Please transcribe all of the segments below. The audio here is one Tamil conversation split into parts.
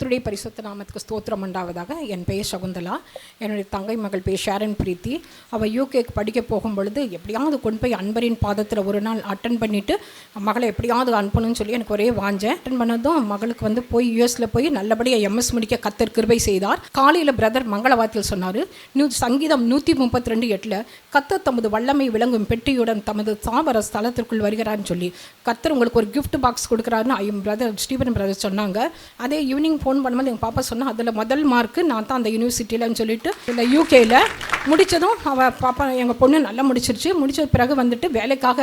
கர்த்தருடைய பரிசுத்த நாமத்துக்கு ஸ்தோத்திரம் உண்டாவதாக. என் பெயர் சகுந்தலா. என்னுடைய தங்கை மகள் பேர் ஷேரன் பிரீத்தி. அவள் யூகேக்கு படிக்க போகும் பொழுது எப்படியாவது கொண்டு போய் அன்பரின் பாதத்தில் ஒரு நாள் அட்டன் பண்ணிவிட்டு மகளை எப்படியாவது அனுப்பணும்னு சொல்லி எனக்கு ஒரே வாஞ்சேன். அட்டன் பண்ணதும் மகளுக்கு போய் யூஎஸில் போய் நல்லபடியாக எம்எஸ் முடிக்க கர்த்தர் கிருபை செய்தார். காலையில் பிரதர் மங்களவாத்தில் சொன்னார், சங்கீதம் 132:8 கர்த்தர் தமது வல்லமை விளங்கும் பெட்டியுடன் தமது தாவர ஸ்தலத்திற்குள் வருகிறான்னு சொல்லி கர்த்தர் உங்களுக்கு ஒரு கிஃப்ட் பாக்ஸ் கொடுக்குறாருன்னு பிரதர் ஸ்டீபன் பிரதர் சொன்னாங்க. அதே ஈவினிங் ஃபோன் பண்ணும்போது எங்கள் பாப்பா சொன்னால் அதில் முதல் மார்க்கு நான் தான் அந்த யூனிவர்சிட்டியில்னு சொல்லிட்டு இந்த யூகேயில் முடித்ததும் அவள் பாப்பா எங்கள் பொண்ணு நல்லா முடிச்சிருச்சு. முடிச்ச பிறகு வேலைக்காக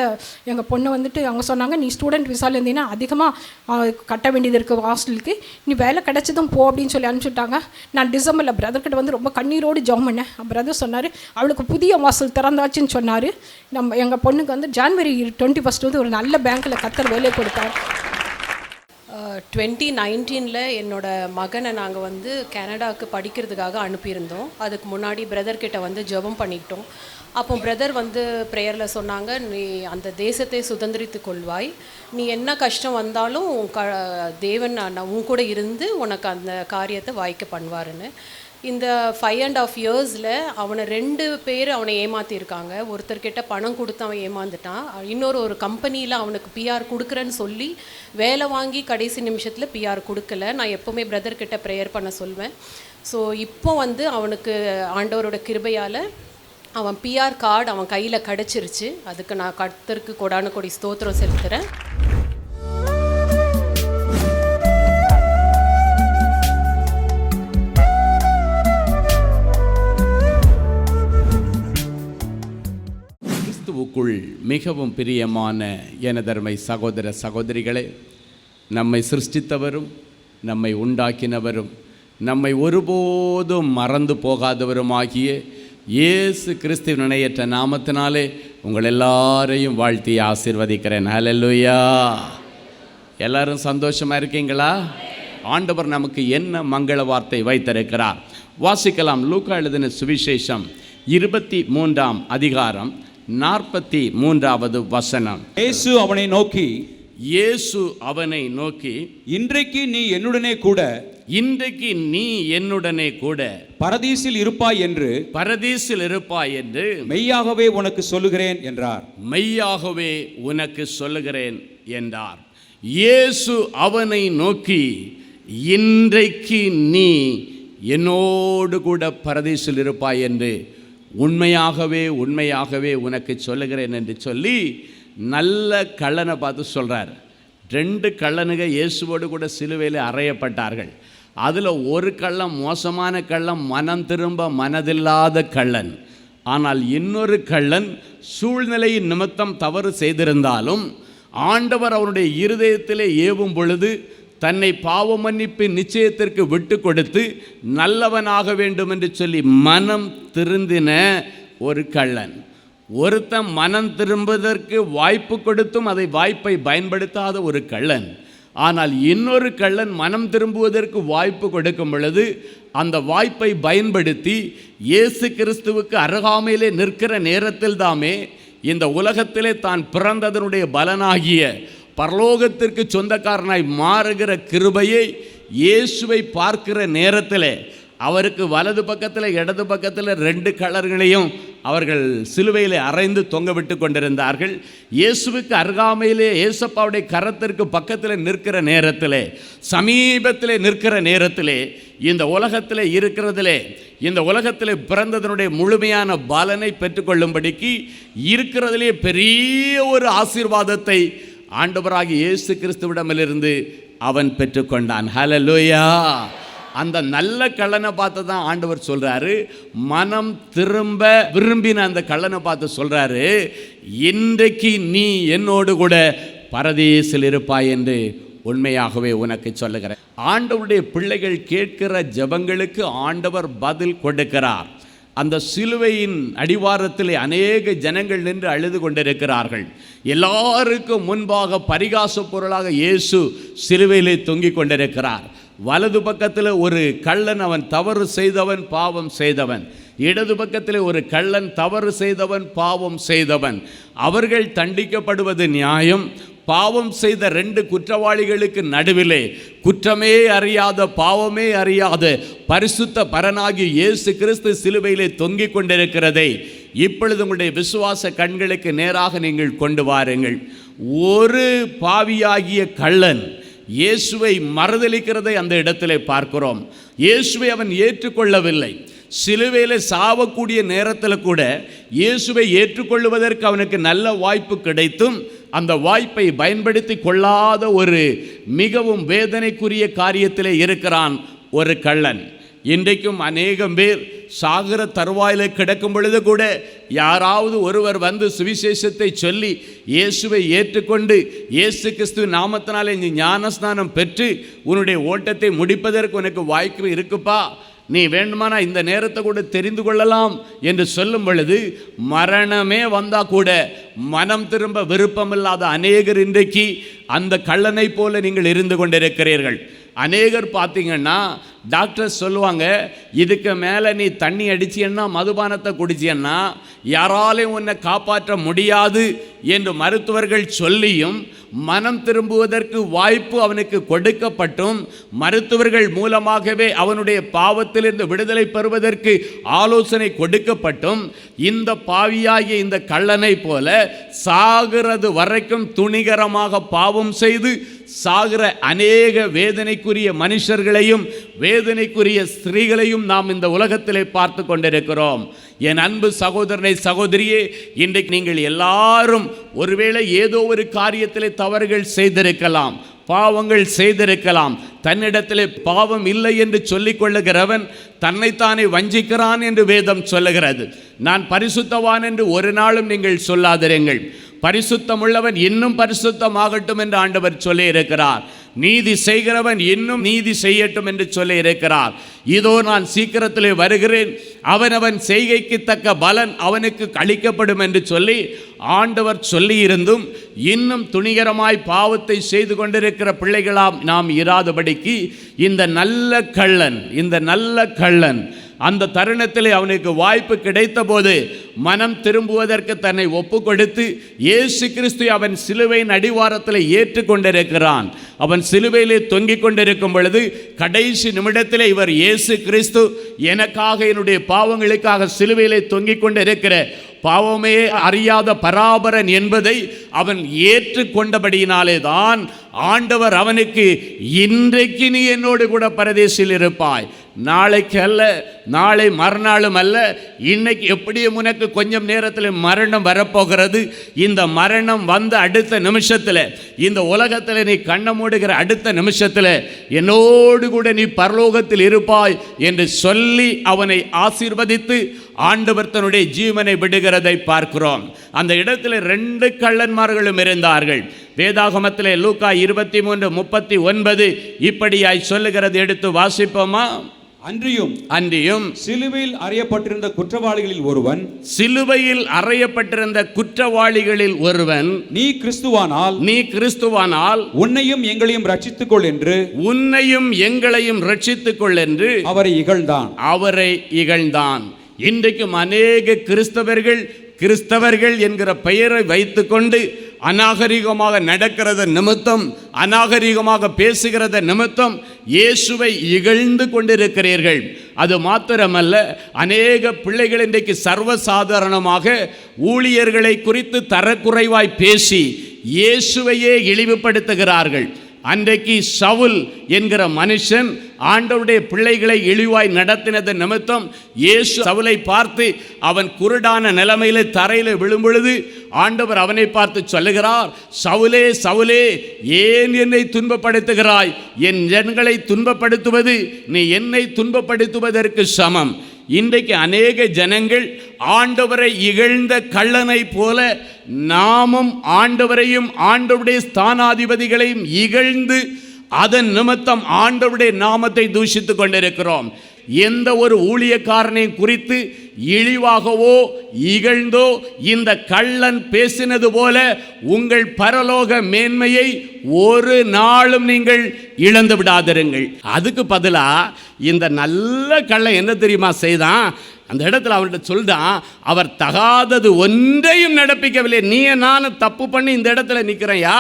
எங்கள் பொண்ணு அவங்க சொன்னாங்க, நீ ஸ்டூடெண்ட் விசாவில் இருந்தீங்கன்னா அதிகமாக கட்ட வேண்டியது இருக்குது ஹாஸ்டலுக்கு, நீ வேலை கிடைச்சதும் போ அப்படின்னு சொல்லி அனுப்பிச்சுட்டாங்க. நான் டிசம்பரில் பிரதர்கிட்ட ரொம்ப கண்ணீரோடு ஜெபம் பண்ணேன். பிரதர் சொன்னார், அவளுக்கு புதிய வாசல் திறந்தாச்சுன்னு சொன்னார். எங்கள் பொண்ணுக்கு ஜான்வரி 21 ஒரு நல்ல பேங்க்கில் கர்த்தர் வேலை கொடுத்தார். 2019 என்னோடய மகனை நாங்கள் கனடாவுக்கு படிக்கிறதுக்காக அனுப்பியிருந்தோம். அதுக்கு முன்னாடி பிரதர்கிட்ட ஜெபம் பண்ணிக்கிட்டோம். அப்போ பிரதர் ப்ரேயரில் சொன்னாங்க, நீ அந்த தேசத்தை சுதந்திரித்து கொள்வாய், நீ என்ன கஷ்டம் வந்தாலும் தேவன் உன் கூட இருந்து உனக்கு அந்த காரியத்தை வாய்க்க பண்ணுவாருன்னு. இந்த 5.5 இயர்ஸில் அவனை 2 பேர் அவனை ஏமாற்றிருக்காங்க. ஒருத்தர்கிட்ட பணம் கொடுத்து அவன் ஏமாந்துட்டான். ஒரு கம்பெனியில் அவனுக்கு பிஆர் கொடுக்குறேன்னு சொல்லி வேலை வாங்கி கடைசி நிமிஷத்தில் பிஆர் கொடுக்கல. நான் எப்போவுமே பிரதர்கிட்ட ப்ரேயர் பண்ண சொல்வேன். ஸோ இப்போ அவனுக்கு ஆண்டவரோட கிருபையால் அவன் பிஆர் கார்டு அவன் கையில் கிடச்சிருச்சு. அதுக்கு நான் கர்த்தருக்கு கொடான கொடி ஸ்தோத்திரம் செலுத்துகிறேன். மிகவும் பிரியமான எனதருமை சகோதர சகோதரிகளே, நம்மை சிருஷ்டித்தவரும் நம்மை உண்டாக்கினவரும் நம்மை ஒருபோதும் மறந்து போகாதவருமாகிய இயேசு கிறிஸ்துவின் இணையற்ற நாமத்தினாலே உங்கள் எல்லாரையும் வாழ்த்தி ஆசீர்வதிக்கிறேன். ஹல்லேலூயா. எல்லாரும் சந்தோஷமாக இருக்கீங்களா? ஆண்டவர் நமக்கு என்ன மங்கள வார்த்தை வைத்திருக்கிறார் வாசிக்கலாம். லூக்கா எழுதின சுவிசேஷம் 23ஆம் அதிகாரம் 43வது வசனம். இயேசு அவனை நோக்கி இன்றைக்கு நீ என்னுடனே கூட பரதீசில் இருப்பாய் என்று மெய்யாகவே உனக்கு சொல்லுகிறேன் என்றார். இயேசு அவனை நோக்கி இன்றைக்கு நீ என்னோடு கூட பரதீசில் இருப்பாய் என்று உண்மையாகவே உனக்கு சொல்லுகிறேன் என்று சொல்லி நல்ல கள்ளனை பார்த்து சொல்கிறார். 2 கள்ளனுங்க இயேசுவோடு கூட சிலுவையில் அறையப்பட்டார்கள். அதில் ஒரு கள்ளன் மோசமான கள்ளன், மனம் திரும்ப மனதில்லாத கள்ளன். ஆனால் இன்னொரு கள்ளன் சூழ்நிலையின் நிமித்தம் தவறு செய்திருந்தாலும் ஆண்டவர் அவனுடைய இருதயத்திலே ஏவும் பொழுது தன்னை பாவ மன்னிப்பு நிச்சயத்திற்கு விட்டு கொடுத்து நல்லவனாக வேண்டும் என்று சொல்லி மனம் திருந்தின ஒரு கள்ளன். ஒருத்தன் மனம் திரும்புவதற்கு வாய்ப்பு கொடுத்தும் அதை வாய்ப்பை பயன்படுத்தாத ஒரு கள்ளன். ஆனால் இன்னொரு கள்ளன் மனம் திரும்புவதற்கு வாய்ப்பு கொடுக்கும் பொழுது அந்த வாய்ப்பை பயன்படுத்தி இயேசு கிறிஸ்துவுக்கு அருகாமையிலே நிற்கிற நேரத்தில் தாமே இந்த உலகத்திலே தான் பிறந்ததனுடைய பலனாகிய பரலோகத்திற்கு சொந்தக்காரனாய் மாறுகிற கிருபையை இயேசுவை பார்க்கிற நேரத்தில் அவருக்கு வலது பக்கத்தில் இடது பக்கத்தில் 2 கள்ளர்களையும் அவர்கள் சிலுவையில் அறைந்து தொங்க விட்டு கொண்டிருந்தார்கள். இயேசுவுக்கு அருகாமையிலே இயேசப்பாவுடைய கரத்திற்கு பக்கத்தில் நிற்கிற நேரத்தில், சமீபத்தில் நிற்கிற நேரத்திலே இந்த உலகத்தில் இருக்கிறதிலே, இந்த உலகத்தில் பிறந்ததனுடைய முழுமையான பலனை பெற்றுக்கொள்ளும்படிக்கு இருக்கிறதிலே பெரிய ஒரு ஆசீர்வாதத்தை ஆண்டவராகிய இயேசு கிறிஸ்துவிடமிலிருந்து அவன் பெற்றுக்கொண்டான். ஹல்லேலூயா. அந்த நல்ல கள்ளனை பார்த்து தான் ஆண்டவர் சொல்றாரு, மனம் திரும்ப விரும்பின அந்த கள்ளனை பார்த்து சொல்றாரு, இன்றைக்கு நீ என்னோடு கூட பரதீசில் இருப்பாய் என்று உண்மையாகவே உனக்கு சொல்லுகிறேன். ஆண்டவருடைய பிள்ளைகள் கேட்கிற ஜெபங்களுக்கு ஆண்டவர் பதில் கொடுக்கிறார். அந்த சிலுவையின் அடிவாரத்திலே அநேக ஜனங்கள் நின்று அழுது கொண்டிருக்கிறார்கள். எல்லாருக்கும் முன்பாக பரிகாச பொருளாக இயேசு சிலுவையிலே தொங்கிக் கொண்டிருக்கிறார். வலது பக்கத்தில் ஒரு கள்ளன், அவன் தவறு செய்தவன், பாவம் செய்தவன். இடது பக்கத்தில் ஒரு கள்ளன், தவறு செய்தவன், பாவம் செய்தவன். அவர்கள் தண்டிக்கப்படுவது நியாயம். பாவம் செய்த ரெண்டு குற்றவாளிகளுக்கு நடுவிலே குற்றமே அறியாத பாவமே அறியாத பரிசுத்த பரனாகிய இயேசு கிறிஸ்து சிலுவையிலே தொங்கிக் கொண்டிருக்கிறதை இப்பொழுது உங்களுடைய விசுவாச கண்களுக்கு நேராக நீங்கள் கொண்டு வாருங்கள். ஒரு பாவியாகிய கள்ளன் இயேசுவை மறுதலிக்கிறதை அந்த இடத்திலே பார்க்கிறோம். இயேசுவை அவன் ஏற்றுக்கொள்ளவில்லை. சிலுவையில் சாவக்கூடிய நேரத்தில் கூட இயேசுவை ஏற்றுக்கொள்வதற்கு அவனுக்கு நல்ல வாய்ப்பு கிடைத்தும் அந்த வாய்ப்பை பயன்படுத்தி கொள்ளாத ஒரு மிகவும் வேதனைக்குரிய காரியத்திலே இருக்கிறான் ஒரு கள்ளன். இன்றைக்கும் அநேகம் பேர் சாகர தருவாயில் கிடக்கும் பொழுது கூட யாராவது ஒருவர் வந்து சுவிசேஷத்தை சொல்லி இயேசுவை ஏற்றுக்கொண்டு இயேசு கிறிஸ்து நாமத்தினாலே நீ ஞானஸ்நானம் பெற்று உன்னுடைய ஓட்டத்தை முடிப்பதற்கு உனக்கு வாய்ப்பு இருக்குப்பா, நீ வேண்டுமானா இந்த நேரத்தை கூட தெரிந்து கொள்ளலாம் என்று சொல்லும் பொழுது மரணமே வந்தால் கூட மனம் திரும்ப விருப்பமில்லாத அநேகர் இன்றைக்கு அந்த கள்ளனை போல நீங்கள் இருந்து கொண்டிருக்கிறீர்கள். அநேகர் பார்த்தீங்கன்னா டாக்டர் சொல்லுவாங்க, இதுக்கு மேலே நீ தண்ணி அடிச்சியன்னா மதுபானத்தை குடிச்சியன்னா யாராலையும் உன்னை காப்பாற்ற முடியாது என்று மருத்துவர்கள் சொல்லியும் மனம் திரும்புவதற்கு வாய்ப்பு அவனுக்கு கொடுக்கப்பட்டும் மருத்துவர்கள் மூலமாகவே அவனுடைய பாவத்திலிருந்து விடுதலை பெறுவதற்கு ஆலோசனை கொடுக்கப்பட்டும் இந்த பாவியாகிய இந்த கள்ளனை போல சாகிறது வரைக்கும் துணிகரமாக பாவம் செய்து சாகிற அநேக வேதனைக்குரிய மனுஷர்களையும் வேதனைக்குரிய ஸ்திரீகளையும் நாம் இந்த உலகத்திலே பார்த்து கொண்டிருக்கிறோம். என் அன்பு சகோதரனை சகோதரியே, இன்றைக்கு நீங்கள் எல்லாரும் ஒருவேளை ஏதோ ஒரு காரியத்திலே தவறுகள் செய்திருக்கலாம், பாவங்கள் செய்திருக்கலாம். தன்னிடத்திலே பாவம் இல்லை என்று சொல்லிக் கொள்ளுகிறவன் தன்னைத்தானே வஞ்சிக்கிறான் என்று வேதம் சொல்லுகிறது. நான் பரிசுத்தவான் என்று ஒரு நாளும் நீங்கள் சொல்லாதிருங்கள். பரிசுத்தமுள்ளவன் இன்னும் பரிசுத்தமாகட்டும் என்று ஆண்டவர் சொல்லி இருக்கிறார். நீதி செய்கிறவன் இன்னும் நீதி செய்யட்டும் என்று சொல்லி இருக்கிறார். இதோ நான் சீக்கிரத்திலே வருகிறேன், அவனவன் செய்கைக்கு தக்க பலன் அவனுக்கு அளிக்கப்படும் என்று சொல்லி ஆண்டவர் சொல்லி இருந்தும் இன்னும் துணிகரமாய் பாவத்தை செய்து கொண்டிருக்கிற பிள்ளைகளாம் நாம் இராதபடிக்கு இந்த நல்ல கள்ளன் அந்த தருணத்திலே அவனுக்கு வாய்ப்பு கிடைத்த போது மனம் திரும்புவதற்கு தன்னை ஒப்பு கொடுத்து இயேசு கிறிஸ்து அவன் சிலுவையின் அடிவாரத்தில் ஏற்றுக்கொண்டிருக்கிறான். அவன் சிலுவையிலே தொங்கிக் கொண்டிருக்கும் பொழுது கடைசி நிமிடத்திலே இவர் இயேசு கிறிஸ்து எனக்காக என்னுடைய பாவங்களுக்காக சிலுவையிலே தொங்கிக் கொண்டிருக்கிற பாவமே அறியாத பராபரன் என்பதை அவன் ஏற்றுக்கொண்டபடியினாலே தான் ஆண்டவர் அவனுக்கு இன்றைக்கு நீ என்னோடு கூட பரதேசில் இருப்பாய், நாளைக்கு அல்ல, நாளை மறுநாளும் அல்ல, இன்னைக்கு எப்படியும் உனக்கு கொஞ்சம் நேரத்தில் மரணம் வரப்போகிறது. இந்த மரணம் வந்த அடுத்த நிமிஷத்தில், இந்த உலகத்தில் நீ கண்ண மூடுகிற அடுத்த நிமிஷத்தில் என்னோடு கூட நீ பரலோகத்தில் இருப்பாய் என்று சொல்லி அவனை ஆசீர்வதித்து ஆண்டவர் தன்னுடைய ஜீவனை விடுகிறதை பார்க்கிறோம். அந்த இடத்துல 2 கள்ளன்மார்களும் இருந்தார்கள். வேதாகமத்திலே லூக்கா 23:39 இப்படியாய் சொல்லுகிறது, எடுத்து வாசிப்போமா? அன்றியும் சிலுவையில் அறையப்பட்டிருந்த குற்றவாளிகளில் ஒருவன் நீ கிறிஸ்துவானால் உன்னையும் எங்களையும் ரட்சித்துக் கொள் என்று அவரை இகழ்ந்தான். இன்றைக்கும் அநேக கிறிஸ்தவர்கள் என்கிற பெயரை வைத்துக்கொண்டு அநாகரிகமாக நடக்கிறது நிமித்தம், அநாகரிகமாக பேசுகிறது நிமித்தம் இயேசுவை இகழ்ந்து கொண்டிருக்கிறீர்கள். அது மாத்திரமல்ல, அநேக பிள்ளைகள் இன்றைக்கு சர்வசாதாரணமாக ஊழியர்களை குறித்து தரக்குறைவாய் பேசி இயேசுவையே இழிவுபடுத்துகிறார்கள். அன்றைக்கு சவுல் என்கிற மனுஷன் ஆண்டவருடைய பிள்ளைகளை இழிவாய் நடத்தினது நிமித்தம் இயேசு சவுலை பார்த்து அவன் குருடான நிலைமையிலே தரையில் விழும்பொழுது ஆண்டவர் அவனை பார்த்து சொல்லுகிறார், சவுலே சவுலே, ஏன் என்னை துன்பப்படுத்துகிறாய்? என் ஜனங்களை துன்பப்படுத்துவது நீ என்னை துன்பப்படுத்துவதற்கு சமம். இன்றைக்கு அநேக ஜனங்கள் ஆண்டவரை இகழ்ந்த கள்ளனை போல நாமும் ஆண்டவரையும் ஆண்டவருடைய ஸ்தானாதிபதிகளையும் இகழ்ந்து அதன் நிமித்தம் ஆண்டவருடைய நாமத்தை தூஷித்துக் கொண்டிருக்கிறோம். எந்த ஒரு ஊழியக்காரனையும் குறித்து இழிவாகவோ இகழ்ந்தோ இந்த கள்ளன் பேசினது போல உங்கள் பரலோக மேன்மையை ஒரு நாளும் நீங்கள் இழந்து விடாதிருங்கள். அதுக்கு பதிலாக இந்த நல்ல கள்ளன் என்ன தெரியுமா செய்தான்? அந்த இடத்துல அவர்கிட்ட சொல்றான், அவர் தகாதது ஒன்றையும் நடப்பிக்கவில்லை. நீ நானும் தப்பு பண்ணி இந்த இடத்துல நிற்கிறேயா,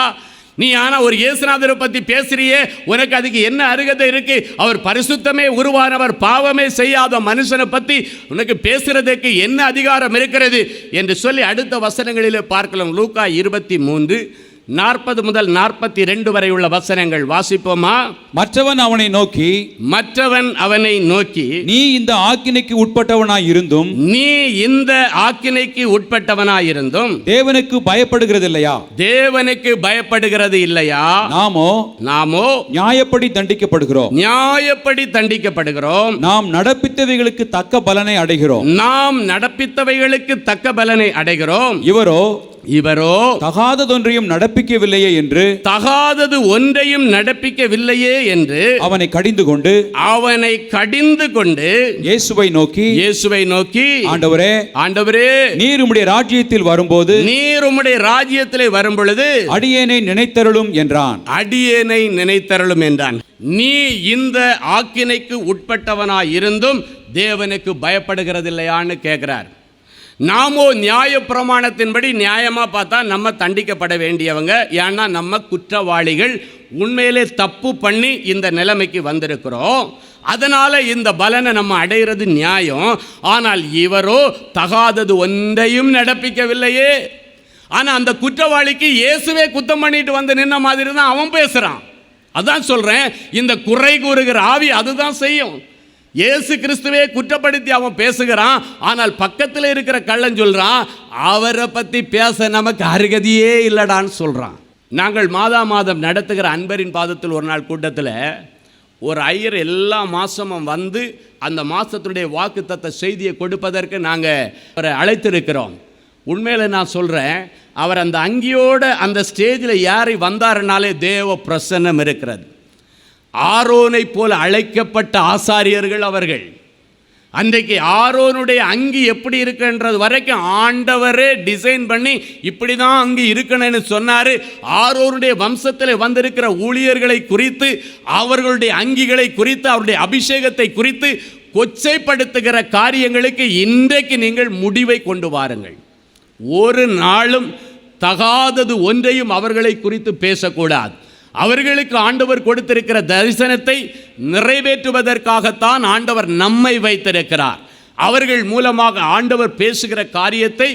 நீ ஆனால் ஒரு இயேசுநாதரை பற்றி பேசுறியே, உனக்கு அதுக்கு என்ன அருகதை இருக்கு? அவர் பரிசுத்தமே உருவானவர், பாவமே செய்யாத மனுஷனை பற்றி உனக்கு பேசுறதுக்கு என்ன அதிகாரம் இருக்கிறது என்று சொல்லி அடுத்த வசனங்களிலே பார்க்கலாம். லூக்கா 23:40 முதல் 42 வரை உள்ள வசனங்கள் வாசிப்போமா? மற்றவன் அவனை நோக்கி நீ இந்த ஆக்கினைக்கு உட்பட்டவனாய் இருந்தும் தேவனுக்கு பயப்படுகிறதில்லையா? தேவனுக்கு பயப்படுகிறது இல்லையா? நாமோ நியாயப்படி தண்டிக்கப்படுகிறோம். நாம் நடப்பித்தவைகளுக்கு தக்க பலனை அடைகிறோம். இவரோ தகாதது ஒன்றையும் நடப்பிக்கவில்லையே என்று அவனை கடிந்து கொண்டு இயேசுவை நோக்கி ஆண்டவரே நீர் உம்முடைய ராஜ்யத்தில் வரும்பொழுது அடியேனை நினைத்தருளும் என்றான். நீ இந்த ஆக்கினைக்கு உட்பட்டவனாய் இருந்தும் தேவனுக்கு பயப்படுகிறதில்லையான்னு கேட்கிறார். நாமோ நியாய பிரமாணத்தின்படி நியாயமாக பார்த்தா நம்ம தண்டிக்கப்பட வேண்டியவங்க. ஏன்னா நம்ம குற்றவாளிகள், உண்மையிலே தப்பு பண்ணி இந்த நிலைமைக்கு வந்திருக்கிறோம். அதனால் இந்த பலனை நம்ம அடைகிறது நியாயம். ஆனால் இவரோ தகாதது ஒன்றையும் நடப்பிக்கவில்லையே. ஆனால் அந்த குற்றவாளிக்கு இயேசுவே குத்தம் பண்ணிட்டு வந்து நின்ன மாதிரி தான் அவன் பேசுகிறான். அதான் சொல்கிறேன், இந்த குறை கூறுகிற ஆவி அதுதான் செய்யும். இயேசு கிறிஸ்துவே குற்றப்படுத்தி அவன் பேசுகிறான். ஆனால் பக்கத்தில் இருக்கிற கள்ளன் சொல்கிறான், அவரை பற்றி பேச நமக்கு அருகதையே இல்லடான்னு சொல்கிறான். நாங்கள் மாதம் நடத்துகிற அன்பரின் பாதத்தில் ஒரு நாள் கூட்டத்தில் ஒரு ஐயர் எல்லா மாதமும் வந்து அந்த மாதத்தினுடைய வாக்குத்தத்த செய்தியை கொடுப்பதற்கு நாங்கள் அவரை அழைத்திருக்கிறோம். உண்மையில் நான் சொல்கிறேன், அவர் அந்த அங்கியோட அந்த ஸ்டேஜில் யாரை வந்தாருனாலே தேவ பிரசன்னம் இருக்கிறது. ஆரோனை போல அழைக்கப்பட்ட ஆசாரியர்கள் அவர்கள். அன்றைக்கு ஆரோனுடைய அங்கி எப்படி இருக்குன்றது வரைக்கும் ஆண்டவரே டிசைன் பண்ணி இப்படி தான் அங்கி இருக்கணும்னு சொன்னார். ஆரோனுடைய வம்சத்தில் வந்திருக்கிற ஊழியர்களை குறித்து, அவர்களுடைய அங்கிகளை குறித்து, அவருடைய அபிஷேகத்தை குறித்து கொச்சைப்படுத்துகிற காரியங்களுக்கு இன்றைக்கு நீங்கள் முடிவை கொண்டு வாருங்கள். ஒரு நாளும் தகாதது ஒன்றையும் அவர்களை குறித்து பேசக்கூடாது. அவர்களுக்கு ஆண்டவர் கொடுத்திருக்கிற தரிசனத்தை நிறைவேற்றுவதற்காகத்தான் ஆண்டவர் நம்மை வைத்திருக்கிறார். அவர்கள் மூலமாக ஆண்டவர் பேசுகிற காரியத்தை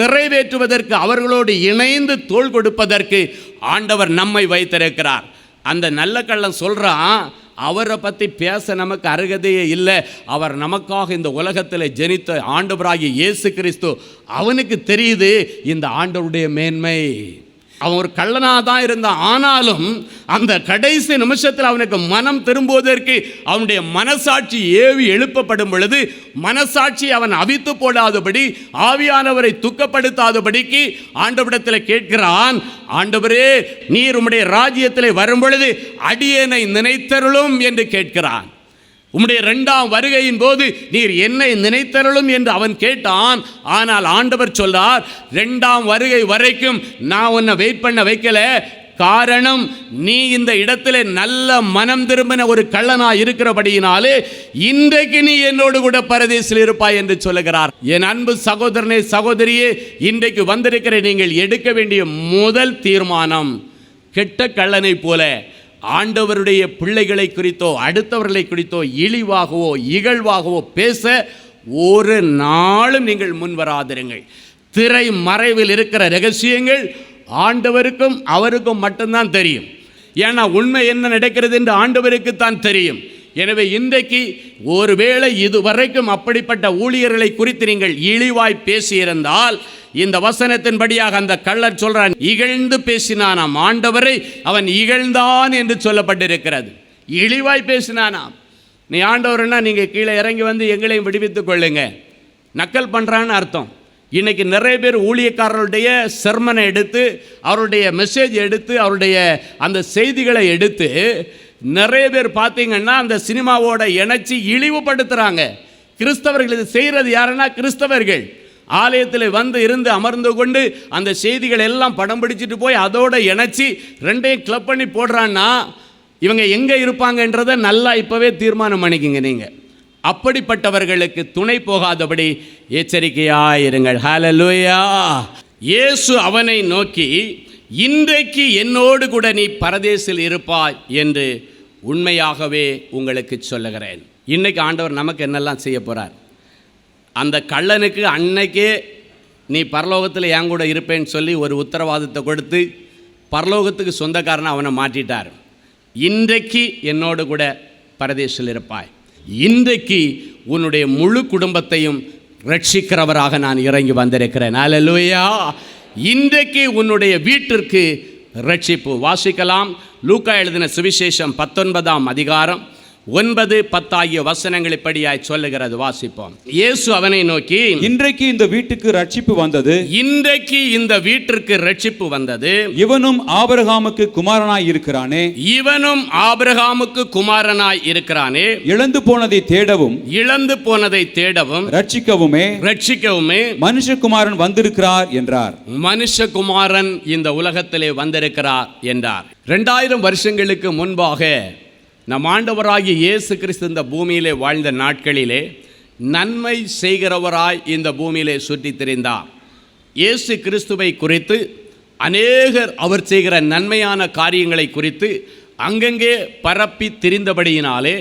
நிறைவேற்றுவதற்கு, அவர்களோடு இணைந்து தோள் கொடுப்பதற்கு ஆண்டவர் நம்மை வைத்திருக்கிறார். அந்த நல்ல கள்ளன் சொல்கிறான், அவரை பற்றி பேச நமக்கு அருகதையே இல்லை. அவர் நமக்காக இந்த உலகத்தில் ஜெனித்த ஆண்டவராகிய இயேசு கிறிஸ்து, அவனுக்கு தெரியுது இந்த ஆண்டவருடைய மேன்மை. அவன் ஒரு கள்ளனாக தான் இருந்தான். ஆனாலும் அந்த கடைசி நிமிஷத்தில் அவனுக்கு மனம் திரும்புவதற்கு அவனுடைய மனசாட்சி ஏவி எழுப்பப்படும் பொழுது, மனசாட்சி அவன் அவித்து போடாதபடி, ஆவியானவரை துக்கப்படுத்தாதபடிக்கு ஆண்டவரிடத்தில் கேட்கிறான், ஆண்டவரே நீர் உம்முடைய ராஜ்யத்தில் வரும் பொழுது அடியேனை நினைத்தருளும் என்று கேட்கிறான். உம்முடைய 2ஆம் வருகையின் போது நீர் என்னை நினைத்தருளும் என்று அவன் கேட்டான். ஆனால் ஆண்டவர் சொல்றார், 2ஆம் வருகை வரைக்கும் நான் உன்னை வெயிட் பண்ண வைக்கல. காரணம், நீ இந்த இடத்துல நல்ல மனம் திரும்பின ஒரு கள்ளனா இருக்கிறபடியினாலே இன்றைக்கு நீ என்னோடு கூட பரதேசில் இருப்பாய் என்று சொல்லுகிறார். என் அன்பு சகோதரனே, சகோதரியே, இன்றைக்கு வந்திருக்கிற நீங்கள் எடுக்க வேண்டிய முதல் தீர்மானம், கெட்ட கள்ளனை போல ஆண்டவருடைய பிள்ளைகளை குறித்தோ அடுத்தவர்களை குறித்தோ இழிவாகவோ இகழ்வாகவோ பேச ஒரு நாளும் நீங்கள் முன்வராதிருங்கள். திரை மறைவில் இருக்கிற ரகசியங்கள் ஆண்டவருக்கும் அவருக்கும் மட்டும்தான் தெரியும். ஏன்னா உண்மை என்ன நடக்கிறது என்று ஆண்டவருக்கு தான் தெரியும். எனவே இன்றைக்கு ஒருவேளை இதுவரைக்கும் அப்படிப்பட்ட ஊழியர்களை குறித்து நீங்கள் இழிவாய் பேசியிருந்தால், இந்த வசனத்தின்படியாக அந்த கள்ளர் சொல்றான், இகழ்ந்து பேசினானாம் ஆண்டவரை, அவன் இகழ்ந்தான் என்று சொல்லப்பட்டிருக்கிறது. இழிவாய் பேசினானாம். நீ ஆண்டவர்னா நீங்கள் கீழே இறங்கி வந்து எங்களையும் விடுவித்துக் கொள்ளுங்க, நக்கல் பண்ணுறான்னு அர்த்தம். இன்றைக்கி நிறைய பேர் ஊழியக்காரர்களுடைய செர்மனை எடுத்து, அவருடைய மெசேஜ் எடுத்து, அவருடைய அந்த செய்திகளை எடுத்து நிறைய பேர் பார்த்தீங்கன்னா அந்த சினிமாவோட இணைச்சி இழிவுபடுத்துகிறாங்க. கிறிஸ்தவர்கள் இது செய்கிறது யாருன்னா கிறிஸ்தவர்கள். ஆலயத்தில் வந்து இருந்து அமர்ந்து கொண்டு அந்த செய்திகள் எல்லாம் படம் பிடிச்சிட்டு போய் அதோட இணைச்சி ரெண்டையும் கிளப் பண்ணி போடுறான்னா இவங்க எங்கே இருப்பாங்கன்றதை நல்லா இப்போவே தீர்மானம் பண்ணிக்கிங்க. நீங்கள் அப்படிப்பட்டவர்களுக்கு துணை போகாதபடி எச்சரிக்கையாயிருங்கள். ஹல்லேலூயா. இயேசு அவனை நோக்கி, இன்றைக்கு என்னோடு கூட நீ பரதேசில் இருப்பாய் என்று உண்மையாகவே உங்களுக்கு சொல்லுகிறேன். இன்றைக்கு ஆண்டவர் நமக்கு என்னெல்லாம் செய்ய போகிறார். அந்த கள்ளனுக்கு அன்னைக்கே நீ பரலோகத்தில் என் கூட இருப்பேன்னு சொல்லி ஒரு உத்தரவாதத்தை கொடுத்து பரலோகத்துக்கு சொந்தக்காரனை அவனை மாட்டிட்டார். இன்றைக்கு என்னோடு கூட பரதேசில் இருப்பாய். இன்றைக்கு உன்னுடைய முழு குடும்பத்தையும் ரட்சிக்கிறவராக நான் இறங்கி வந்திருக்கிறேன். அல்லேலூயா. இன்றைக்கு உன்னுடைய வீட்டிற்கு ரட்சிப்பு. வாசிக்கலாம். லூக்கா எழுதின சுவிசேஷம் 19ஆம் அதிகாரம் 9, 10 ஆகிய வசனங்கள் இப்படியாய் சொல்லுகிறது. வாசிப்போம். இயேசு அவனை நோக்கி, இன்றைக்கு இந்த வீட்டுக்கு ரட்சிப்பு வந்தது. இன்றைக்கு இந்த வீட்டிற்கு ரட்சிப்பு வந்தது. இவனும் ஆபிரகாமுக்கு குமாரனாய் இருக்கிறானே. இவனும் ஆபிரகாமுக்கு குமாரனாய் இருக்கிறானே. இழந்து போனதை தேடவும் இழந்து போனதை தேடவும் ரட்சிக்கவுமே மனுஷகுமாரன் வந்திருக்கிறார் என்றார். மனுஷகுமாரன் இந்த உலகத்திலே வந்திருக்கிறார் என்றார். 2000 வருஷங்களுக்கு முன்பாக நம் ஆண்டவராகிய இயேசு கிறிஸ்து இந்த பூமியிலே வாழ்ந்த நாட்களிலே நன்மை செய்கிறவராய் இந்த பூமியிலே சுற்றித் திரிந்தார். இயேசு கிறிஸ்துவை குறித்து அநேகர் அவர் செய்கிற நன்மையான காரியங்களை குறித்து அங்கங்கே பரப்பி திரிந்தபடியினாலே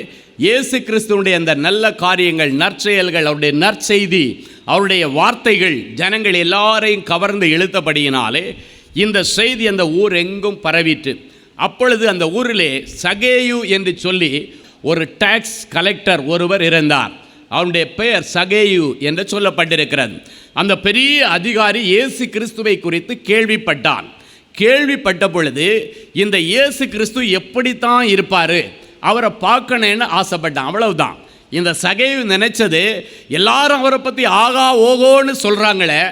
இயேசு கிறிஸ்துவனுடைய அந்த நல்ல காரியங்கள், நற்செயல்கள், அவருடைய நற்செய்தி, அவருடைய வார்த்தைகள் ஜனங்கள் எல்லாரையும் கவர்ந்து இழுத்தபடியினாலே இந்த செய்தி அந்த ஊர் எங்கும் பரவிட்டு, அப்பொழுது அந்த ஊரிலே சகேயு என்று சொல்லி ஒரு டாக்ஸ் கலெக்டர் ஒருவர் இருந்தார். அவனுடைய பெயர் சகேயு என்று சொல்லப்பட்டிருக்கிறது. அந்த பெரிய அதிகாரி இயேசு கிறிஸ்துவை குறித்து கேள்விப்பட்டான். கேள்விப்பட்ட பொழுது இந்த இயேசு கிறிஸ்து எப்படித்தான் இருப்பார், அவரை பார்க்கணுன்னு ஆசைப்பட்டான். அவ்வளவுதான். இந்த சகேயு நினைச்சது, எல்லாரும் அவரை பற்றி ஆகா ஓகோன்னு சொல்கிறாங்களே,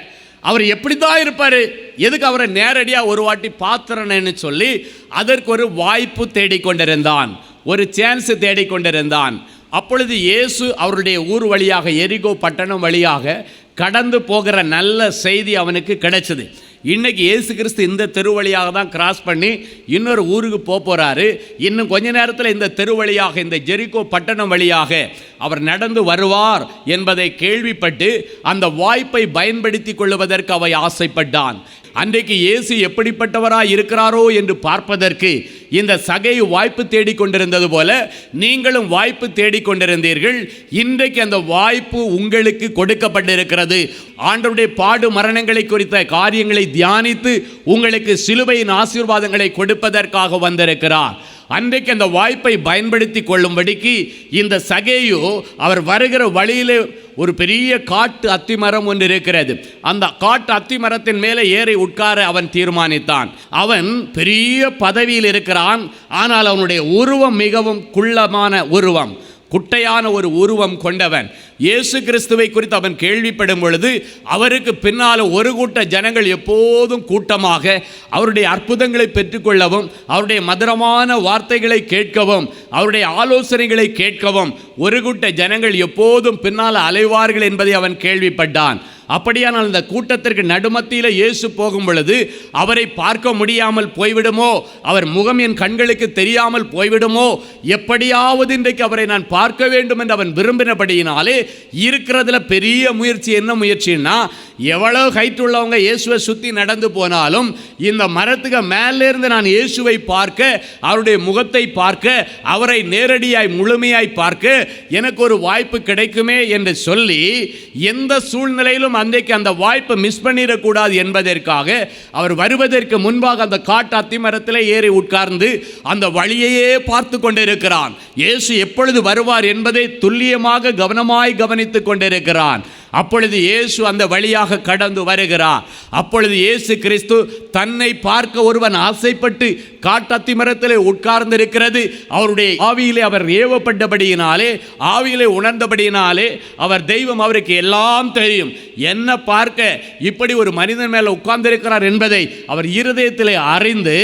அவர் எப்படி தான் இருப்பார், எதுக்கு அவரை நேரடியாக ஒரு வாட்டி பார்த்துறேன்னு சொல்லி அதற்கு ஒரு வாய்ப்பு தேடிக்கொண்டிருந்தான், ஒரு சான்ஸ் தேடிக்கொண்டிருந்தான். அப்பொழுது இயேசு அவருடைய ஊர் வழியாக, எரிகோ பட்டணம் வழியாக கடந்து போகிற நல்ல செய்தி அவனுக்கு கிடைச்சது. இன்றைக்கி இயேசு கிறிஸ்து இந்த தெரு வழியாக தான் கிராஸ் பண்ணி இன்னொரு ஊருக்கு போகிறாரு. இன்னும் கொஞ்ச நேரத்தில் இந்த தெரு வழியாக, இந்த ஜெரிகோ பட்டணம் வழியாக அவர் நடந்து வருவார் என்பதை கேள்விப்பட்டு அந்த வாய்ப்பை பயன்படுத்தி கொள்வதற்கு அவை ஆசைப்பட்டான். அன்றைக்கு இயேசு எப்படிப்பட்டவராய் இருக்கிறாரோ என்று பார்ப்பதற்கு இந்த சகேயு வாய்ப்பு தேடிக்கொண்டிருந்தது போல நீங்களும் வாய்ப்பு தேடிக்கொண்டிருந்தீர்கள். இன்றைக்கு அந்த வாய்ப்பு உங்களுக்கு கொடுக்கப்பட்டிருக்கிறது. ஆண்டவருடைய பாடு மரணங்களை குறித்த காரியங்களை தியானித்து உங்களுக்கு சிலுவையின் ஆசீர்வாதங்களை கொடுப்பதற்காக வந்திருக்கிறார். அன்றைக்கு அந்த வாய்ப்பை பயன்படுத்தி கொள்ளும்படிக்கு இந்த சகேயு அவர் வருகிற வழியிலே ஒரு பெரிய காட்டு அத்திமரம் ஒன்று இருக்கிறது. அந்த காட்டு அத்திமரத்தின் மேலே ஏறி உட்கார அவன் தீர்மானித்தான். அவன் பெரிய பதவியில் இருக்கிறான். ஆனால் அவனுடைய உருவம் மிகவும் குள்ளமான உருவம், குட்டையான ஒரு உருவம் கொண்டவன். இயேசு கிறிஸ்துவை குறித்து அவன் கேள்விப்படும் பொழுது அவருக்கு பின்னால் ஒரு கூட்ட ஜனங்கள் எப்போதும் கூட்டமாக அவருடைய அற்புதங்களை பெற்றுக்கொள்ளவும், அவருடைய மதுரமான வார்த்தைகளை கேட்கவும், அவருடைய ஆலோசனைகளை கேட்கவும் ஒரு கூட்ட ஜனங்கள் எப்போதும் பின்னால் அலைவார்கள் என்பதை அவன் கேள்விப்பட்டான். அப்படியானால் அந்த கூட்டத்திற்கு நடுமத்தியில் இயேசு போகும் பொழுது அவரை பார்க்க முடியாமல் போய்விடுமோ, அவர் முகம் என் கண்களுக்கு தெரியாமல் போய்விடுமோ, எப்படியாவது இன்றைக்கு அவரை நான் பார்க்க வேண்டும் என்று அவன் விரும்பினபடியினாலே இருக்கிறதுல பெரிய முயற்சி. என்ன முயற்சின்னா, எவ்வளவு ஹைட் உள்ளவங்க இயேசுவை சுற்றி நடந்து போனாலும் இந்த மரத்துக்கு மேலேருந்து நான் இயேசுவை பார்க்க, அவருடைய முகத்தை பார்க்க, அவரை நேரடியாய் முழுமையாய் பார்க்க எனக்கு ஒரு வாய்ப்பு கிடைக்குமே என்று சொல்லி எந்த சூழ்நிலையிலும் அன்றைக்கு அந்த வாய்ப்பை மிஸ் பண்ணிடக்கூடாது என்பதற்காக அவர் வருவதற்கு முன்பாக அந்த காட்டு அத்திமரத்தில் ஏறி உட்கார்ந்து அந்த வழியையே பார்த்து கொண்டிருக்கிறான். இயேசு எப்பொழுது வருவார் என்பதை துல்லியமாக கவனமாய் கவனித்துக் கொண்டிருக்கிறான். அப்பொழுது இயேசு அந்த வழியாக கடந்து வருகிறார். அப்பொழுது இயேசு கிறிஸ்து தன்னை பார்க்க ஒருவன் ஆசைப்பட்டு காட்டத்தி மரத்திலே உட்கார்ந்திருக்கிறது. அவருடைய ஆவியிலே அவர் ஏவப்பட்டபடியினாலே, ஆவியிலே உணர்ந்தபடியினாலே அவர் தெய்வம், அவருக்கு எல்லாம் தெரியும். என்ன பார்க்க இப்படி ஒரு மனிதன் மேலே உட்கார்ந்திருக்கிறார் என்பதை அவர் இருதயத்திலே அறிந்து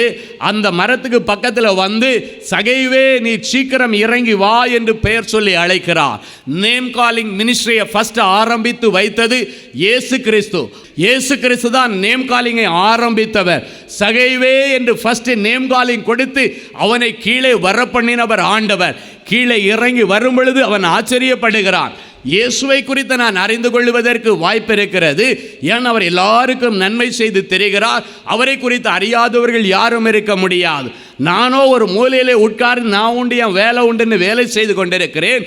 அந்த மரத்துக்கு பக்கத்தில் வந்து, சகைவே நீ சீக்கிரம் இறங்கி வா என்று பெயர் சொல்லி அழைக்கிறார். நேம் காலிங் மினிஸ்ட்ரியை ஃபர்ஸ்ட் ஆரம்பித்து வைத்தது இயேசு கிறிஸ்து. இயேசு கிறிஸ்து தான் நேம் காலிங்கை ஆரம்பித்தவர். சகைவே என்று ஃபர்ஸ்ட் நேம் காலிங் கொடுத்து அவனை கீழே வர பண்ணினவர் ஆண்டவர். கீழே இறங்கி வரும் பொழுது அவன் ஆச்சரியப்படுகிறான். இயேசுவை குறித்து நான் அறிந்து கொள்வதற்கு வாய்ப்பு இருக்கிறது. ஏன் அவர் எல்லாருக்கும் நன்மை செய்து தெரிகிறார். அவரை குறித்து அறியாதவர்கள் யாரும் இருக்க முடியாது. நானோ ஒரு மூலையிலே உட்கார்ந்து நான் உண்டு என் வேலை உண்டுன்னு வேலை செய்து கொண்டிருக்கிறேன்.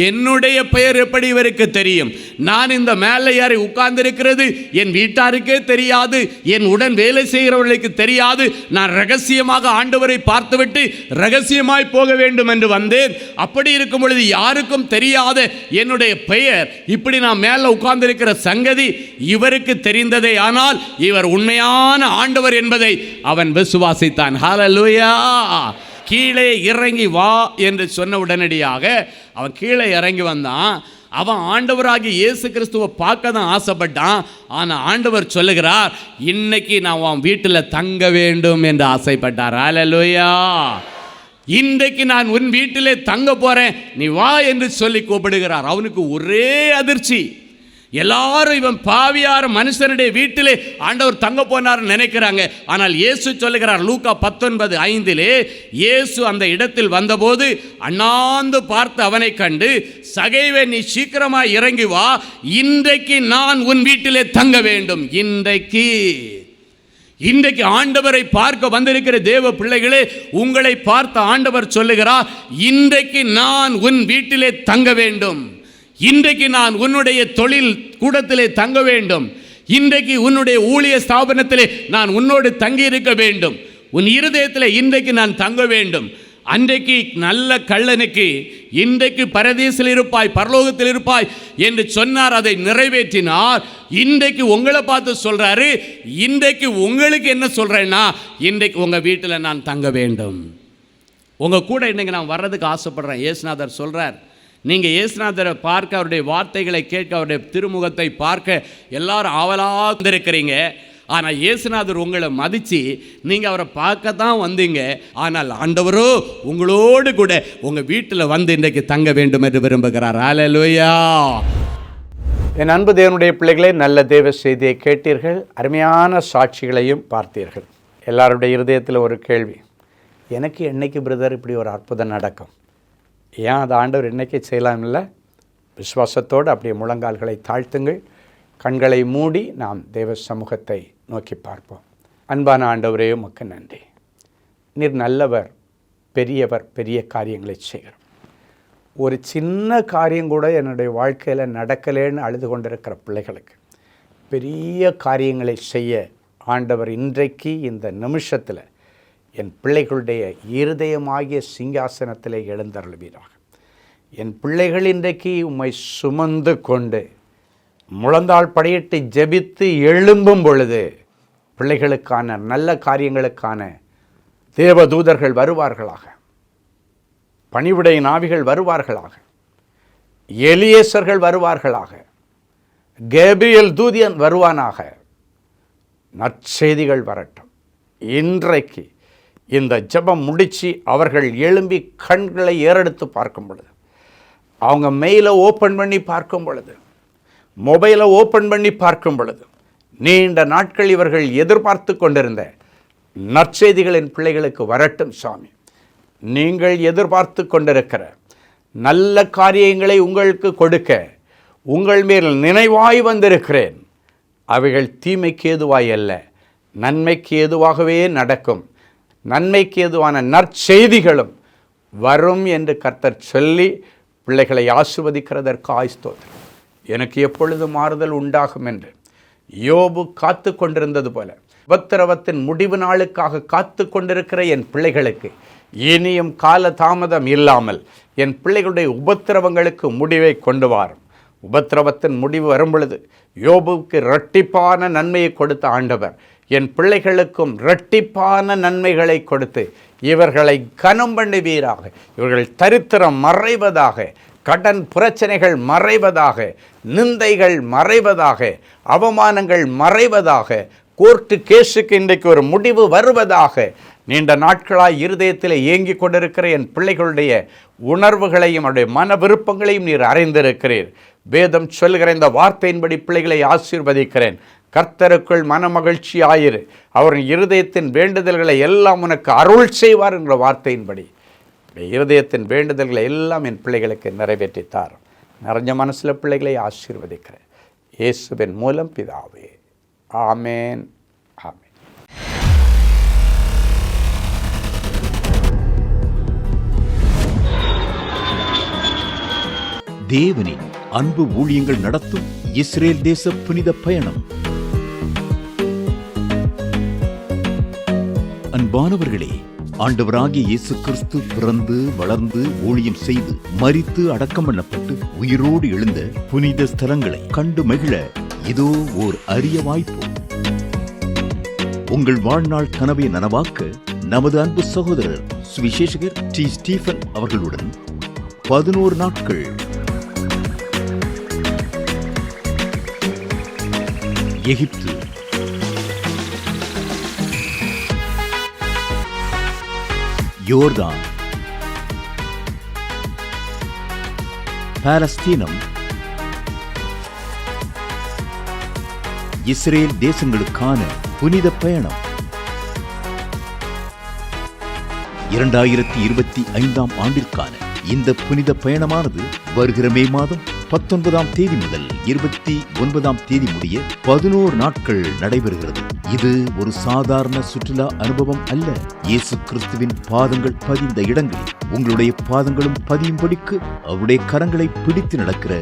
என்னுடைய பெயர் எப்படி இவருக்கு தெரியும்? நான் இந்த மேலே ஏறி உட்கார்ந்திருக்கிறது என் வீட்டாருக்கே தெரியாது, என் உடன் வேலை செய்கிறவர்களுக்கு தெரியாது. நான் ரகசியமாக ஆண்டவரை பார்த்துவிட்டு ரகசியமாய் போக வேண்டும் என்று வந்தேன். அப்படி இருக்கும் பொழுது யாருக்கும் தெரியாத என்னுடைய பெயர், இப்படி நான் மேலே உட்கார்ந்திருக்கிற சங்கதி இவருக்கு தெரிந்ததே. ஆனால் இவர் உண்மையான ஆண்டவர் என்பதை அவன் விசுவாசித்தான். ஹல்லேலூயா. கீழே இறங்கி வா என்று சொன்ன உடனடியாக அவன் கீழே இறங்கி வந்தான். அவன் ஆண்டவராகிய இயேசு கிறிஸ்துவை பார்க்க தான் ஆசைப்பட்டான். ஆனால் ஆண்டவர் சொல்லுகிறார், இன்னைக்கு நான் உன் வீட்டில் தங்க வேண்டும் என்று ஆசைப்பட்டார். ஹல்லேலூயா. இன்றைக்கு நான் உன் வீட்டிலே தங்க போறேன், நீ வா என்று சொல்லி கூப்பிடுகிறார். அவனுக்கு ஒரே அதிர்ச்சி. எல்லாரும் இவன் பாவியார மனுஷனுடைய வீட்டிலே ஆண்டவர் தங்க போனார் நினைக்கிறாங்க. ஆனால் இயேசு சொல்லுகிறார், லூக்கா 19:5 இயேசு அந்த இடத்தில் வந்தபோது அண்ணாந்து பார்த்து அவனை கண்டு, சகைவே நீ சீக்கிரமாக இறங்கி வா, இன்றைக்கு நான் உன் வீட்டிலே தங்க வேண்டும். இன்றைக்கு ஆண்டவரை பார்க்க வந்திருக்கிற தேவ பிள்ளைகளே, உங்களை பார்த்த ஆண்டவர் சொல்லுகிறார், இன்றைக்கு நான் உன் வீட்டிலே தங்க வேண்டும். இன்றைக்கு நான் உன்னுடைய தொழில் கூடத்திலே தங்க வேண்டும். இன்றைக்கு உன்னுடைய ஊழிய ஸ்தாபனத்திலே நான் உன்னோடு தங்கி இருக்க வேண்டும். உன் இருதயத்தில் இன்றைக்கு நான் தங்க வேண்டும். அன்றைக்கு நல்ல கள்ளனுக்கு இன்றைக்கு பரதீசில் இருப்பாய், பரலோகத்தில் இருப்பாய் என்று சொன்னார். அதை நிறைவேற்றினார். இன்றைக்கு உங்களை பார்த்து சொல்றாரு, இன்றைக்கு உங்களுக்கு என்ன சொல்றேன்னா, இன்றைக்கு உங்க வீட்டில் நான் தங்க வேண்டும். உங்க கூட இன்னைக்கு நான் வர்றதுக்கு ஆசைப்படுறேன். இயேசுநாதர் சொல்றார், நீங்கள் இயேசுநாதரை பார்க்க, அவருடைய வார்த்தைகளை கேட்க, அவருடைய திருமுகத்தை பார்க்க எல்லாரும் ஆவலாக இருக்கிறீங்க. ஆனால் இயேசுநாதர் உங்களை மதித்து நீங்கள் அவரை பார்க்க தான் வந்தீங்க. ஆனால் ஆண்டவரோ உங்களோடு கூட உங்கள் வீட்டில் வந்து இன்றைக்கு தங்க வேண்டும் என்று விரும்புகிறார். ஹல்லேலூயா. என் அன்பு தேவனுடைய பிள்ளைகளே, நல்ல தேவ செய்தியை கேட்டீர்கள். அருமையான சாட்சிகளையும் பார்த்தீர்கள். எல்லாருடைய இருதயத்தில் ஒரு கேள்வி, எனக்கு என்னைக்கு பிரதர் இப்படி ஒரு அற்புதம் நடக்கும்? ஏன் அது ஆண்டவர் இன்னைக்கு செய்யலாம் இல்லை? விசுவாசத்தோடு அப்படியே முழங்கால்களை தாழ்த்துங்கள். கண்களை மூடி நாம் தேவ சமூகத்தை நோக்கி பார்ப்போம். அன்பான ஆண்டவரே, உமக்கு நன்றி. நீர் நல்லவர், பெரியவர், பெரிய காரியங்களை செய்கிறோம். ஒரு சின்ன காரியம் கூட என்னுடைய வாழ்க்கையில் நடக்கலேன்னு அழுது கொண்டிருக்கிற பிள்ளைகளுக்கு பெரிய காரியங்களை செய்ய ஆண்டவர் இன்றைக்கு இந்த நிமிஷத்தில் என் பிள்ளைகளுடைய இருதயமாகிய சிங்காசனத்திலே எழுந்தருளுவீராக. என் பிள்ளைகள் இன்றைக்கு உம்மை சுமந்து கொண்டு முழந்தாள் படியிட்டு ஜெபித்து எழும்பும் பொழுது பிள்ளைகளுக்கான நல்ல காரியங்களுக்கான தேவதூதர்கள் வருவார்களாக, பணிவிடை நாவிகள் வருவார்களாக, எலியேசர்கள் வருவார்களாக, கேப்ரியல் தூதியன் வருவானாக. நற்செய்திகள் வரட்டும். இன்றைக்கு இந்த ஜெபம் முடித்து அவர்கள் எழும்பி கண்களை ஏறெடுத்து பார்க்கும் பொழுது, அவங்க மெயிலை ஓப்பன் பண்ணி பார்க்கும் பொழுது, மொபைலை ஓப்பன் பண்ணி பார்க்கும் பொழுது, நீண்ட நாட்கள் இவர்கள் எதிர்பார்த்து கொண்டிருந்த நற்செய்திகளின் பிள்ளைகளுக்கு வரட்டும் சாமி. நீங்கள் எதிர்பார்த்து கொண்டிருக்கிற நல்ல காரியங்களை உங்களுக்கு கொடுக்க உங்கள் மேல் நினைவாய் வந்திருக்கிறேன். அவைகள் தீமைக்கு ஏதுவாய் அல்ல, நன்மைக்கு ஏதுவாகவே நடக்கும். நன்மைக்கு ஏதுவான நற்செய்திகளும் வரும் என்று கர்த்தர் சொல்லி பிள்ளைகளை ஆசீர்வதிக்கிறதற்கு ஸ்தோத்திரம். எனக்கு எப்பொழுது மாறுதல் உண்டாகும் என்று யோபு காத்து கொண்டிருந்தது போல உபத்திரவத்தின் முடிவு நாளுக்காக காத்து கொண்டிருக்கிற என் பிள்ளைகளுக்கு இனியும் கால தாமதம் இல்லாமல் என் பிள்ளைகளுடைய உபத்திரவங்களுக்கு முடிவை கொண்டு வாரும். உபத்திரவத்தின் முடிவு வரும் பொழுது யோபுவுக்கு இரட்டிப்பான நன்மையை கொடுத்த ஆண்டவர் என் பிள்ளைகளுக்கும் இரட்டிப்பான நன்மைகளை கொடுத்து இவர்களை கனம் பண்ணுவீராக. இவர்கள் தரித்திரம் மறைவதாக, கடன் பிரச்சனைகள் மறைவதாக, நிந்தைகள் மறைவதாக, அவமானங்கள் மறைவதாக, கோர்ட்டு கேஸுக்கு இன்றைக்கு ஒரு முடிவு வருவதாக. நீண்ட நாட்களாய் இருதயத்தில் ஏங்கி கொண்டிருக்கிற என் பிள்ளைகளுடைய உணர்வுகளையும் அவருடைய மன விருப்பங்களையும் நீர் அறிந்திருக்கிறீர். வேதம் சொல்லுகிற இந்த வார்த்தையின்படி பிள்ளைகளை ஆசீர்வதிக்கிறேன். கர்த்தருக்குள் மன மகிழ்ச்சி ஆயிரு, அவரின் இருதயத்தின் வேண்டுதல்களை எல்லாம் உனக்கு அருள் செய்வார் என்ற வார்த்தையின்படி இருதயத்தின் வேண்டுதல்களை எல்லாம் என் பிள்ளைகளுக்கு நிறைவேற்றித்தார். நிறைஞ்ச மனசில் பிள்ளைகளை ஆசீர்வதிக்கிறேன். இயேசுவின் மூலம் பிதாவே, ஆமேன், ஆமேன். தேவனின் அன்பு ஊழியங்கள் நடத்தும் இஸ்ரேல் தேச புனித பயணம். அன்பானவர்களே, ஆண்டவராகிய இயேசு கிறிஸ்து பிறந்து வளர்ந்து ஊழியம் செய்து மரித்து அடக்கம் பண்ணப்பட்டு உயிரோடு எழுந்த புனித ஸ்தலங்களை கண்டு மகிழ இதோ ஓர் அரிய வாய்ப்பு. உங்கள் வாழ்நாள் கனவை நனவாக்க நமது அன்பு சகோதரர் சுவிசேஷகர் டி. ஸ்டீபன் அவர்களுடன் 11 நாட்கள் எகிப்து, யோர்தான், பாலஸ்தீனம், இஸ்ரேல் தேசங்களுக்கான புனித பயணம். 2025 ஆண்டிற்கான இந்த புனித பயணமானது வருகிற மே மாதம் 19ஆம் தேதி முதல் 29ஆம் தேதி முடிய 11 நாட்கள் நடைபெறுகிறது. இது ஒரு சாதாரண சுற்றுலா அனுபவம் அல்ல. இயேசு கிறிஸ்துவின் பாதங்கள் பதிந்த இடங்களில் உங்களுடைய பாதங்களும் பதியும்படிக்கு அவருடைய கரங்களை பிடித்து நடக்கிற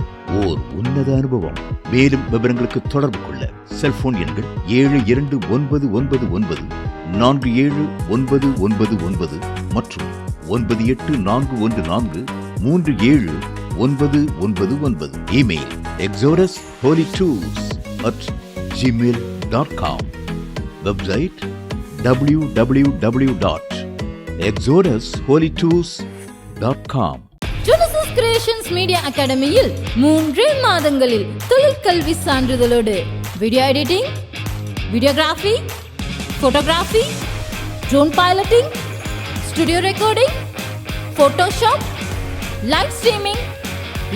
ஓர் உன்னத அனுபவம். மேலும் விவரங்களுக்கு தொடர்பு கொள்ள செல்போன் எண்கள் 7291947999 மற்றும் 9841437999. Email exodusholytours@gmail.com. Website www.exodusholytours.com. Genesis Creations media அகாடமியில் 3 மாதங்களில் தொழிற்கல்வி சான்றிதழோடு video editing, videography, photography, drone piloting, studio recording, Photoshop, live streaming,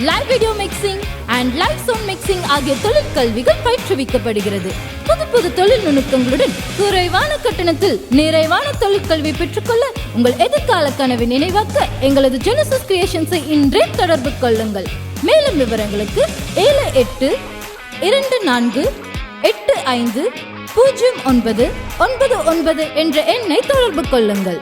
live video mixing and live sound mixing ஆகிய தொழிற்கல்விகள் பயிற்றுவிக்கப்படுகிறது. புது தொழில் நுணுக்கங்களுடன் குறைவான கட்டணத்தில் நிறைவான தொழிற்கல்வி பெற்றுக்கொள்ள உங்கள் எதிர்கால கனவை நினைவாக்க எங்களது ஜெனசிஸ் கிரியேஷன்ஸை இன்றே தொடர்பு கொள்ளுங்கள். மேலும் விவரங்களுக்கு 7824850999 என்ற எண்ணை தொடர்பு கொள்ளுங்கள்.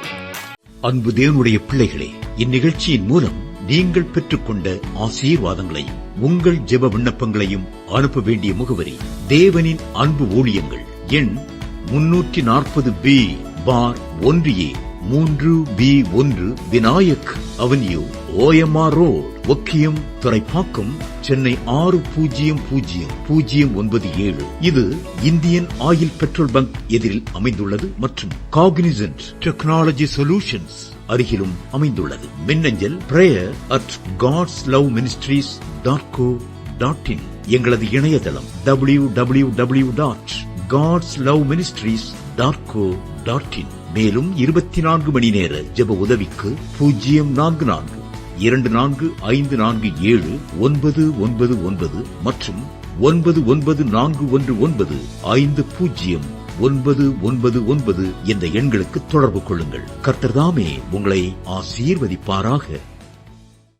அன்பு தேவனுடைய பிள்ளைகளே, இந்நிகழ்ச்சியின் மூலம் நீங்கள் பெற்றுக்கொண்ட ஆசீர்வாதங்களையும் உங்கள் ஜெப விண்ணப்பங்களையும் அனுப்ப வேண்டிய முகவரி தேவனின் அன்பு ஊழியங்கள், எண் 340B பார் 1A 3B1 Vinayak avenue, OMR road, Okkiyam, Thoraipakkam, Chennai 600097. இது இந்தியன் ஆயில் பெட்ரோல் பங்க் எதிரில் அமைந்துள்ளது மற்றும் காக்னிசன்ட் டெக்னாலஜி சொல்யூஷன்ஸ் அருகிலும் அமைந்துள்ளது. மின்னஞ்சல் prayer@godsloveministries.co.in. எங்களது இணையதளம் www.godsloveministries.co.in. மேலும் 24 மணி நேர ஜெப உதவிக்கு 04454479999 மற்றும் 9941950999 என்ற எண்களுக்கு தொடர்பு கொள்ளுங்கள். கர்த்தர் தாமே உங்களை ஆசீர்வதிப்பாராக.